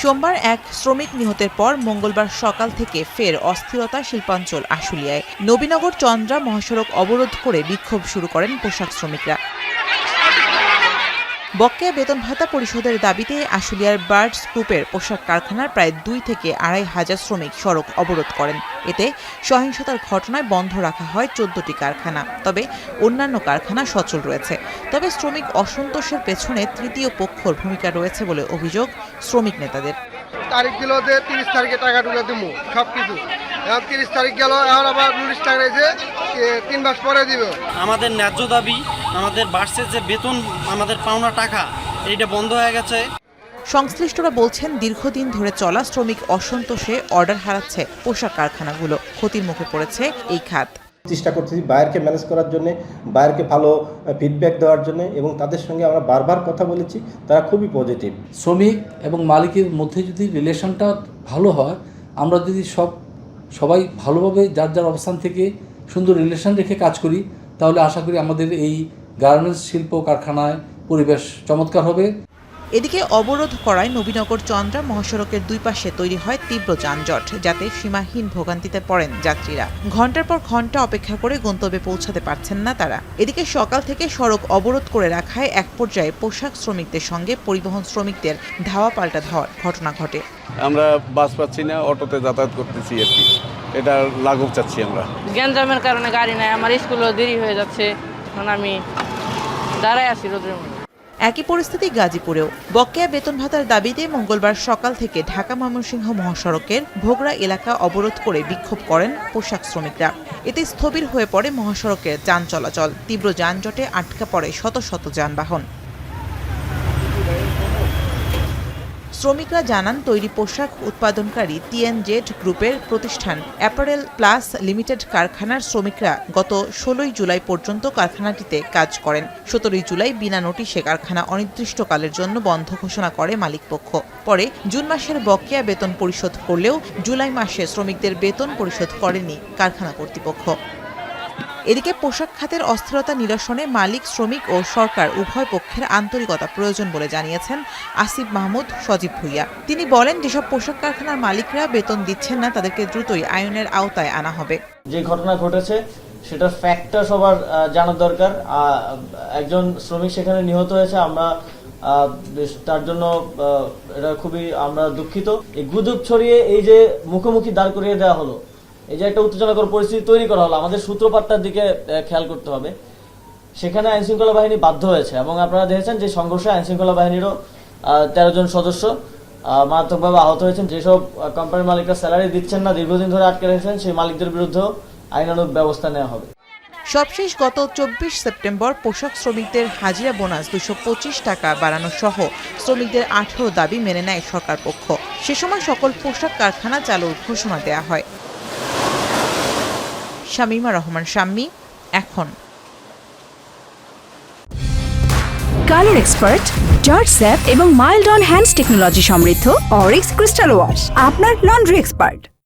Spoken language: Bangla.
সোমবার এক শ্রমিক নিহতের পর মঙ্গলবার সকাল থেকে ফের অস্থিরতা শিল্পাঞ্চল আশুলিয়ায়। নবীনগর চন্দ্রা মহাসড়ক অবরোধ করে বিক্ষোভ শুরু করেন পোশাক শ্রমিকরা। বকেয়া বেতন ভাতা পরিশোধের দাবিতে আশুলিয়ার বার্ডস গ্রুপের পোশাক কারখানার প্রায় 2 থেকে 2.5 হাজার শ্রমিক সড়ক অবরোধ করেন। এতে সহিংসতার ঘটনায় বন্ধ রাখা হয় 14টি কারখানা। তবে অন্যান্য কারখানা সচল রয়েছে। তবে শ্রমিক অসন্তোষের পেছনে তৃতীয় পক্ষের ভূমিকা রয়েছে বলে অভিযোগ শ্রমিক নেতাদের। তারিখ দিল যে 30 তারিখে টাকা ঢুকে দেবো সবকিছু, এখন 30 তারিখ গেল, এখন আবার নোটিশ টাকা যে 3 মাস পরে দিবে। আমাদের ন্যায্য দাবি, আমাদের বার্ষিক যে বেতন, আমাদের পাওনা টাকা, এইটা বন্ধ হয়ে গেছে। সংশ্লিষ্টরা বলছেন দীর্ঘদিন ধরে চলা শ্রমিক অসন্তোষে অর্ডার হারাচ্ছে পোশাক কারখানাগুলো। ক্ষতির মুখে পড়েছে এই খাত। চেষ্টা করতেছি বায়ারকে ম্যানেজ করার জন্য, বায়ারকে ভালো ফিডব্যাক দেওয়ার জন্য, এবং তাদের সঙ্গে আমরা বারবার কথা বলেছি, তারা খুবই পজিটিভ। শ্রমিক এবং মালিকের মধ্যে যদি রিলেশনটা ভালো হয়, আমরা যদি সবাই ভালোভাবে যার যার অবস্থান থেকে সুন্দর রিলেশন রেখে কাজ করি, তাহলে আশা করি আমাদের এই গার্মেন্টস শিল্প কারখানায় পরিবেশ চমৎকার হবে। এদিকে অবরোধ করায় নবীনগর চন্দ্রা মহাসড়কের দুই পাশে তৈরি হয় তীব্র যানজট, যাতে সীমাহীন ভোগান্তিতে পড়েন যাত্রীরা। ঘন্টার পর ঘন্টা অপেক্ষা করে গন্তব্যে পৌঁছাতে পারছেন না তারা। এদিকে সকাল থেকে সড়ক অবরোধ করে রাখায় এক পর্যায়ে পোশাক শ্রমিকদের সঙ্গে পরিবহন শ্রমিকদের ধাওয়া পাল্টা ধাওয়ার ঘটনা ঘটে। আমরা বাস পাচ্ছি না, অটোতে যাতায়াত করতেছি আর কি, এটা লাঘব চাচ্ছি আমরা। গ্যাঞ্জামের কারণে গাড়ি নাই, আমার স্কুলও দেরি হয়ে যাচ্ছে, এখন আমি দাঁড়ায় আছি রোদের মধ্যে। একই পরিস্থিতি গাজীপুরেও। বকেয়া বেতন ভাতার দাবিতে মঙ্গলবার সকাল থেকে ঢাকা ময়মনসিংহ মহাসড়কের ভোগড়া এলাকা অবরোধ করে বিক্ষোভ করেন পোশাক শ্রমিকরা। এতে স্থবির হয়ে পড়ে মহাসড়কের যান চলাচল। তীব্র যানজটে আটকা পড়ে শত শত যানবাহন। শ্রমিকরা জানান, তৈরি পোশাক উৎপাদনকারী TNZ গ্রুপের প্রতিষ্ঠান অ্যাপারেল প্লাস লিমিটেড কারখানার শ্রমিকরা গত 16 জুলাই পর্যন্ত কারখানাটিতে কাজ করেন। 17 জুলাই বিনা নোটিশে কারখানা অনির্দিষ্টকালের জন্য বন্ধ ঘোষণা করে মালিকপক্ষ। পরে জুন মাসের বকেয়া বেতন পরিশোধ করলেও জুলাই মাসে শ্রমিকদের বেতন পরিশোধ করেনি কারখানা কর্তৃপক্ষ। এদিকে পোশাক খাতের অস্থিরতা নিরসনে মালিক, শ্রমিক ও সরকার উভয় পক্ষের আন্তরিকতা প্রয়োজন বলে জানিয়েছেন আসিফ মাহমুদ সজীব ভুইয়া। তিনি বলেন, যেসব পোশাক কারখানার মালিকরা বেতন দিচ্ছেন না, তাদেরকে দ্রুতই আইনের আওতায় আনা হবে। যে ঘটনা ঘটেছে সেটার ফ্যাক্টটা সবার জানা দরকার। একজন শ্রমিক সেখানে নিহত হয়েছে, আমরা তার জন্য এটা খুবই আমরা দুঃখিত। এই গুজব ছড়িয়ে এই যে মুখোমুখি দাঁড় করিয়ে দেওয়া হলো, এই যে একটা উত্তেজনাকর পরিস্থিতি তৈরি করা হলো, আমাদের সূত্রপাতটার দিকে খেয়াল করতে হবে। সেখানে আইনশৃঙ্খলা বাহিনী বাধ্য হয়েছে, এবং আপনারা দেখেছেন যে সংঘর্ষে আইনশৃঙ্খলা বাহিনীরও 13 জন সদস্য মারাত্মকভাবে আহত হয়েছেন। যেসব কোম্পানির মালিকরা স্যালারি দিচ্ছেন না, দীর্ঘদিন ধরে আটকে রেখেছেন, সেই মালিকদের বিরুদ্ধেও আইনানুগ ব্যবস্থা নেওয়া হবে। সবশেষ গত 24 সেপ্টেম্বর পোশাক শ্রমিকদের হাজিরা বোনাস 225 টাকা বাড়ানো সহ শ্রমিকদের 18 দাবি মেনে নেয় সরকার পক্ষ। সে সময় সকল পোশাক কারখানা চালুর ঘোষণা দেওয়া হয়। শামীমা রহমান শাম্মী, এখন। কালার এক্সপার্ট, জর্জ স্যাপ এবং মাইল্ড অন হ্যান্ডস টেকনোলজি সমৃদ্ধ অরিক্স ক্রিস্টাল ওয়াশ আপনার লন্ড্রি এক্সপার্ট।